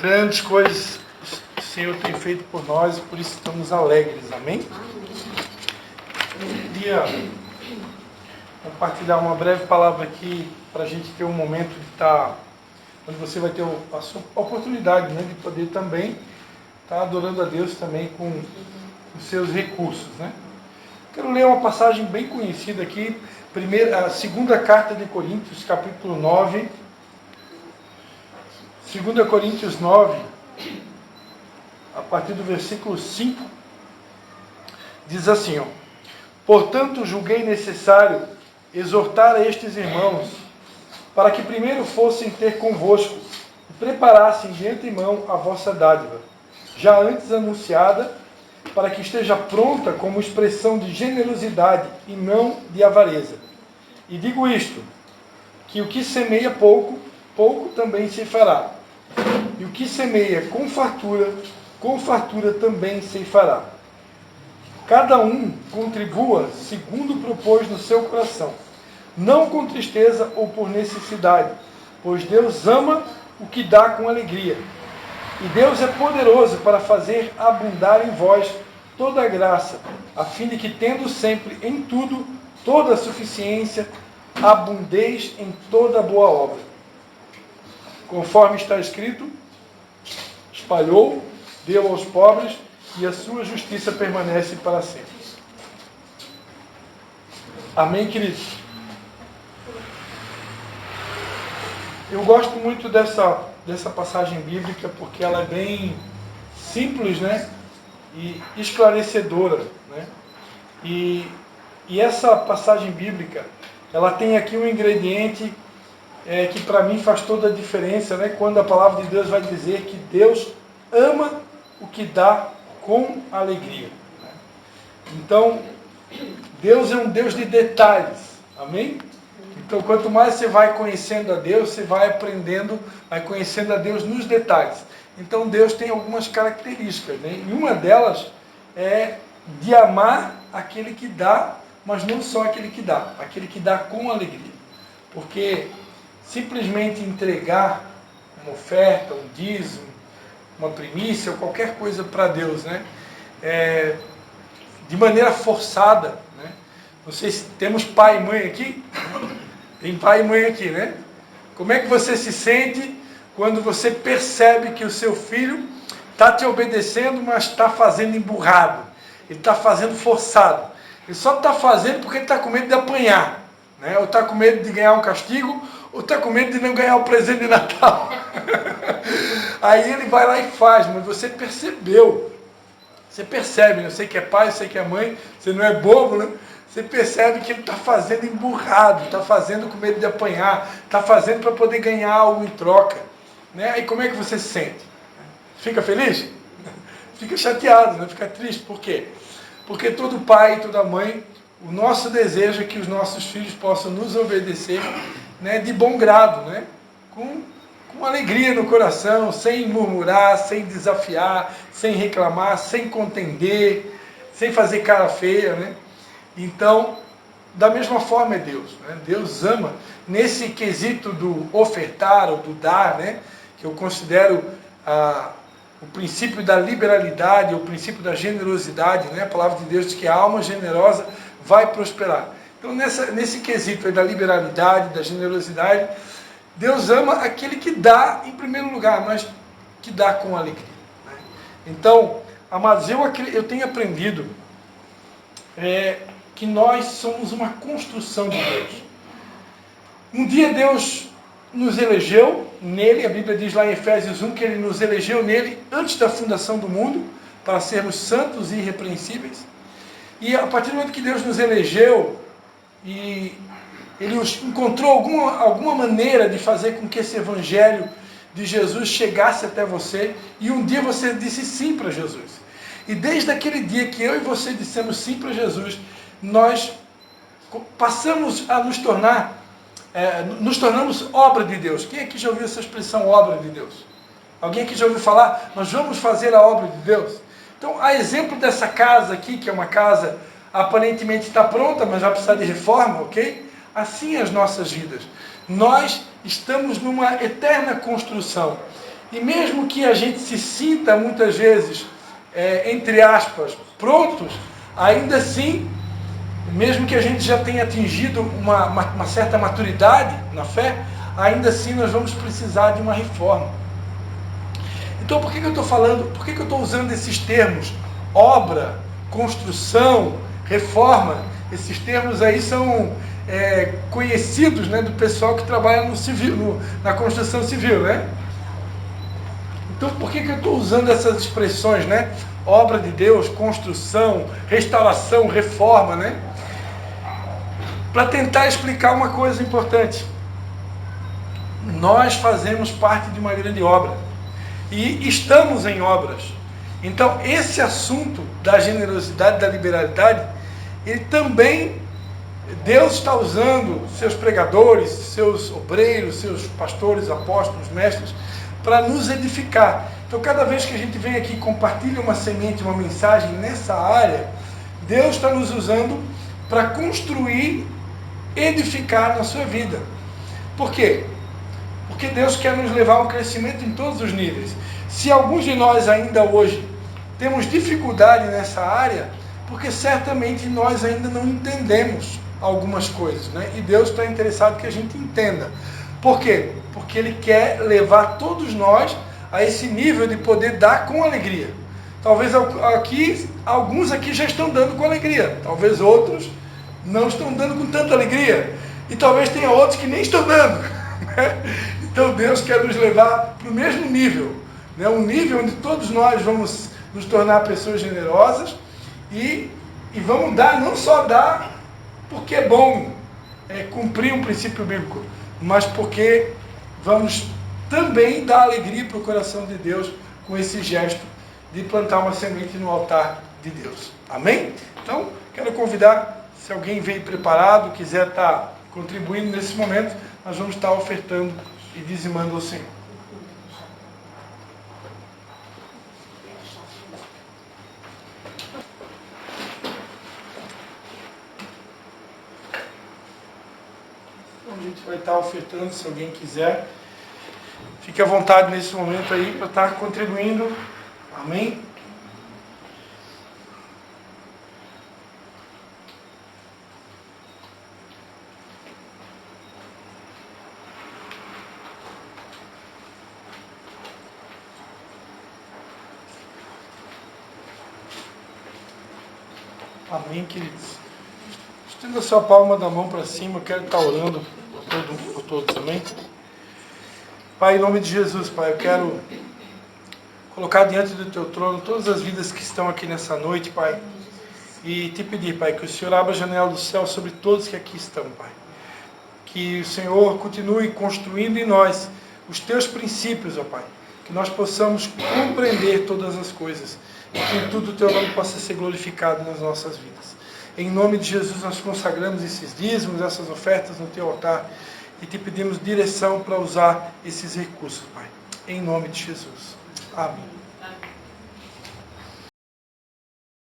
Grandes coisas o Senhor tem feito por nós e por isso estamos alegres, amém? Eu queria compartilhar uma breve palavra aqui para a gente ter um momento de estar, onde você vai ter a sua oportunidade, né, de poder também estar adorando a Deus também com os seus recursos, né? Quero ler uma passagem bem conhecida aqui, a segunda carta de Coríntios, capítulo 9. 2 Coríntios 9, a partir do versículo 5, diz assim, ó: portanto, julguei necessário exortar a estes irmãos, para que primeiro fossem ter convosco, e preparassem de antemão a vossa dádiva, já antes anunciada, para que esteja pronta como expressão de generosidade e não de avareza. E digo isto, que o que semeia pouco, pouco também se fará. E o que semeia com fartura também se fará. Cada um contribua segundo propôs no seu coração, não com tristeza ou por necessidade, pois Deus ama o que dá com alegria. E Deus é poderoso para fazer abundar em vós toda a graça, a fim de que, tendo sempre em tudo toda a suficiência, abundeis em toda boa obra. Conforme está escrito, espalhou, deu aos pobres, e a sua justiça permanece para sempre. Amém, queridos? Eu gosto muito dessa passagem bíblica, porque ela é bem simples, né? E esclarecedora, né? E essa passagem bíblica, ela tem aqui um ingrediente que para mim faz toda a diferença, né? Quando a palavra de Deus vai dizer que Deus ama o que dá com alegria. Então, Deus é um Deus de detalhes, amém? Então, quanto mais você vai conhecendo a Deus, você vai aprendendo, vai conhecendo a Deus nos detalhes. Então, Deus tem algumas características, né? E uma delas é de amar aquele que dá, mas não só aquele que dá com alegria. Porque simplesmente entregar uma oferta, um dízimo, uma primícia ou qualquer coisa para Deus, né? De maneira forçada, né? Não sei se temos pai e mãe aqui. Tem pai e mãe aqui, né? Como é que você se sente quando você percebe que o seu filho está te obedecendo, mas está fazendo emburrado? Ele está fazendo forçado. Ele só está fazendo porque ele está com medo de apanhar, né? Ou está com medo de ganhar um castigo, ou está com medo de não ganhar o presente de Natal. Aí ele vai lá e faz, mas você percebeu. Você percebe, né? Você que é pai, você que é mãe, você não é bobo, né? Você percebe que ele está fazendo emburrado, está fazendo com medo de apanhar, está fazendo para poder ganhar algo em troca, né? E como é que você se sente? Fica feliz? Fica chateado, né? Fica triste. Por quê? Porque todo pai e toda mãe, o nosso desejo é que os nossos filhos possam nos obedecer, né, de bom grado, né? Com alegria no coração, sem murmurar, sem desafiar, sem reclamar, sem contender, sem fazer cara feia, né? Então, da mesma forma é Deus, né? Deus ama, nesse quesito do ofertar ou do dar, né? Que eu considero o princípio da liberalidade, o princípio da generosidade, né? A palavra de Deus diz que a alma generosa vai prosperar. Então, nesse quesito da liberalidade, da generosidade, Deus ama aquele que dá em primeiro lugar, mas que dá com alegria, né? Então, amados, eu tenho aprendido que nós somos uma construção de Deus. Um dia Deus nos elegeu nele, a Bíblia diz lá em Efésios 1 que Ele nos elegeu nele antes da fundação do mundo, para sermos santos e irrepreensíveis. E a partir do momento que Deus nos elegeu, e Ele encontrou alguma maneira de fazer com que esse Evangelho de Jesus chegasse até você, e um dia você disse sim para Jesus. E desde aquele dia que eu e você dissemos sim para Jesus, nós passamos a nos tornamos obra de Deus. Quem aqui já ouviu essa expressão, obra de Deus? Alguém aqui já ouviu falar? Nós vamos fazer a obra de Deus. Então, a exemplo dessa casa aqui, que é uma casa aparentemente está pronta, mas vai precisar de reforma, ok? Assim as nossas vidas. Nós estamos numa eterna construção. E mesmo que a gente se sinta muitas vezes, entre aspas, prontos, ainda assim, mesmo que a gente já tenha atingido uma certa maturidade na fé, ainda assim nós vamos precisar de uma reforma. Então por que eu estou falando, por que eu estou usando esses termos? Obra, construção, reforma. Esses termos aí são conhecidos, né, do pessoal que trabalha no civil, na construção civil, né? Então por que eu estou usando essas expressões, né? Obra de Deus, construção, restauração, reforma, né? Para tentar explicar uma coisa importante. Nós fazemos parte de uma grande obra e estamos em obras. Então esse assunto da generosidade, da liberalidade, ele também, Deus está usando seus pregadores, seus obreiros, seus pastores, apóstolos, mestres, para nos edificar. Então cada vez que a gente vem aqui e compartilha uma semente, uma mensagem nessa área, Deus está nos usando para construir, edificar na sua vida. Por quê? Porque Deus quer nos levar a um crescimento em todos os níveis. Se alguns de nós ainda hoje temos dificuldade nessa área, porque certamente nós ainda não entendemos algumas coisas, né? E Deus está interessado que a gente entenda. Por quê? Porque Ele quer levar todos nós a esse nível de poder dar com alegria. Talvez alguns aqui já estão dando com alegria, talvez outros não estão dando com tanta alegria, e talvez tenha outros que nem estão dando. Então Deus quer nos levar para o mesmo nível, né? Um nível onde todos nós vamos nos tornar pessoas generosas e vamos dar, não só dar porque é bom cumprir um princípio bíblico, mas porque vamos também dar alegria para o coração de Deus com esse gesto de plantar uma semente no altar de Deus. Amém? Então, quero convidar, se alguém veio preparado, quiser estar contribuindo nesse momento, nós vamos estar ofertando e dizimando ao Senhor. Então a gente vai estar ofertando, se alguém quiser. Fique à vontade nesse momento aí para estar contribuindo. Amém? Amém, queridos. Estenda a sua palma da mão para cima, eu quero estar orando por todos, amém? Pai, em nome de Jesus, Pai, eu quero colocar diante do Teu trono todas as vidas que estão aqui nessa noite, Pai, e te pedir, Pai, que o Senhor abra a janela do céu sobre todos que aqui estão, Pai. Que o Senhor continue construindo em nós os Teus princípios, ó Pai, que nós possamos compreender todas as coisas e que em tudo o Teu nome possa ser glorificado nas nossas vidas. Em nome de Jesus nós consagramos esses dízimos, essas ofertas no Teu altar e te pedimos direção para usar esses recursos, Pai. Em nome de Jesus. Amém.